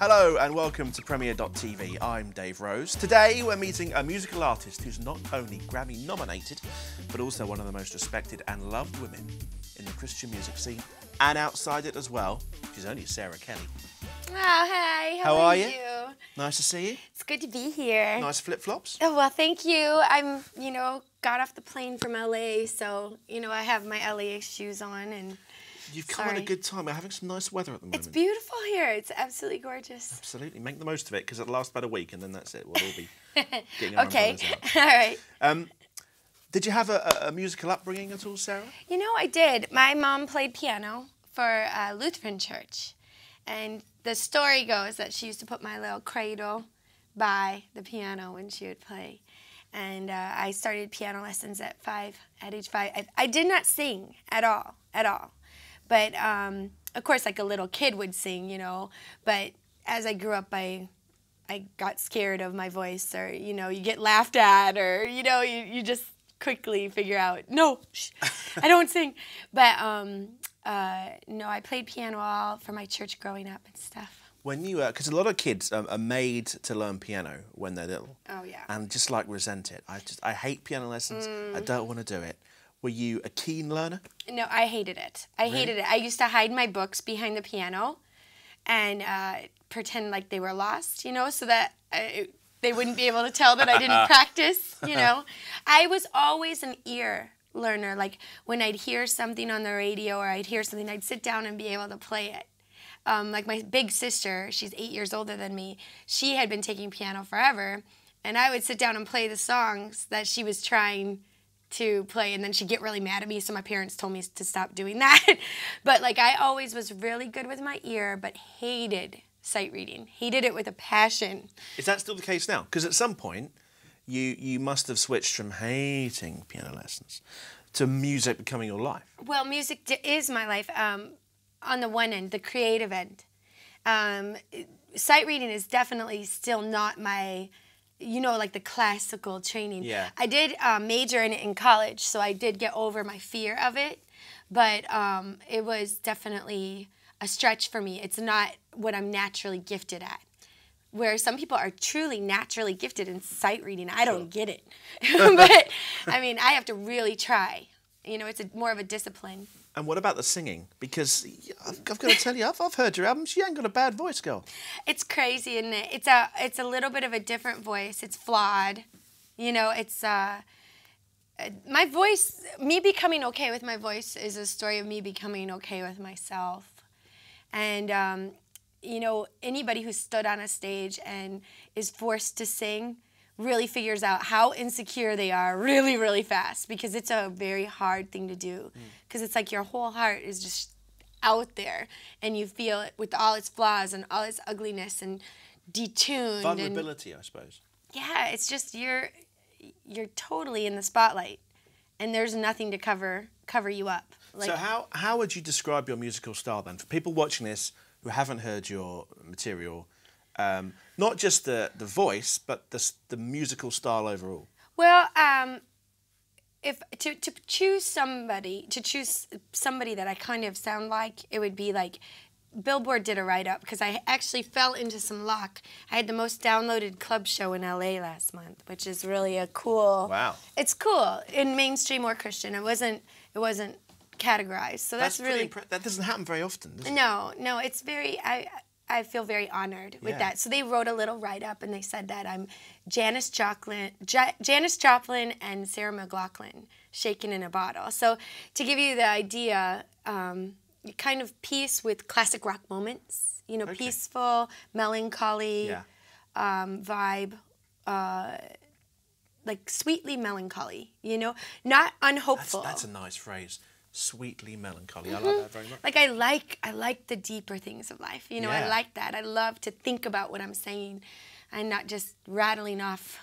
Hello and welcome to Premiere.tv. I'm Dave Rose. Today we're meeting a musical artist who's not only Grammy nominated, but also one of the most respected and loved women in the Christian music scene and outside it as well. She's only Sarah Kelly. Oh, hi. How are you? you? Nice to see you. It's good to be here. Nice flip-flops. Oh, well, thank you. I'm, got off the plane from LA, so, I have my LA shoes on and... You've come at a good time. We're having some nice weather at the moment. It's beautiful here. It's absolutely gorgeous. Absolutely. Make the most of it because it'll last about a week and then that's it. We'll all be getting our Okay. umbrellas out. All right. Did you have a musical upbringing at all, Sarah? I did. My mom played piano for a Lutheran church. And the story goes that she used to put my little cradle by the piano when she would play. And I started piano lessons at age 5. I did not sing at all. But, of course, like a little kid would sing, But as I grew up, I got scared of my voice, or, you get laughed at, or, you just quickly figure out, no, I don't sing. But, no, I played piano all for my church growing up and stuff. When you, because a lot of kids are made to learn piano when they're little. Oh, yeah. And just resent it. I hate piano lessons. I don't want to do it. Were you a keen learner? No, I hated it. I hated it. I used to hide my books behind the piano and pretend like they were lost, so that they wouldn't be able to tell that I didn't practice, I was always an ear learner. Like when I'd hear something on the radio or I'd hear something, I'd sit down and be able to play it. Like my big sister, she's 8 years older than me, she had been taking piano forever, and I would sit down and play the songs that she was trying to play, and then she'd get really mad at me, so my parents told me to stop doing that. But I always was really good with my ear, but hated sight reading. Hated it with a passion. Is that still the case now? Because at some point, you must have switched from hating piano lessons to music becoming your life. Well, music is my life. On the one end, the creative end. Sight reading is definitely still not my... like the classical training. Yeah. I did major in it in college, so I did get over my fear of it. But it was definitely a stretch for me. It's not what I'm naturally gifted at. Where some people are truly naturally gifted in sight reading. I don't get it. But, I have to really try. It's more of a discipline. And what about the singing? Because I've got to tell you, I've heard your albums. You ain't got a bad voice, girl. It's crazy, isn't it? It's a little bit of a different voice. It's flawed. It's my voice. Me becoming okay with my voice is a story of me becoming okay with myself. And anybody who stood on a stage and is forced to sing really figures out how insecure they are really, really fast, because it's a very hard thing to do. Because it's like your whole heart is just out there, and you feel it with all its flaws and all its ugliness and detuned. Vulnerability, I suppose. Yeah, it's just you're totally in the spotlight, and there's nothing to cover you up. So how would you describe your musical style then? For people watching this who haven't heard your material, not just the voice, but the musical style overall. Well, if to choose somebody that I kind of sound like, it would be like Billboard did a write-up, because I actually fell into some luck. I had the most downloaded club show in LA last month, which is really a cool. Wow. It's cool in mainstream or Christian. It wasn't categorized, so that's really. That doesn't happen very often, does it? No, it's very. I feel very honored with that. So they wrote a little write-up, and they said that I'm Janis Joplin and Sarah McLachlan shaken in a bottle. So to give you the idea, kind of peace with classic rock moments, Okay. Peaceful, melancholy vibe, like sweetly melancholy, not unhopeful. That's a nice phrase. Sweetly melancholy. I like that very much. Like I like the deeper things of life. I like that. I love to think about what I'm saying and not just rattling off,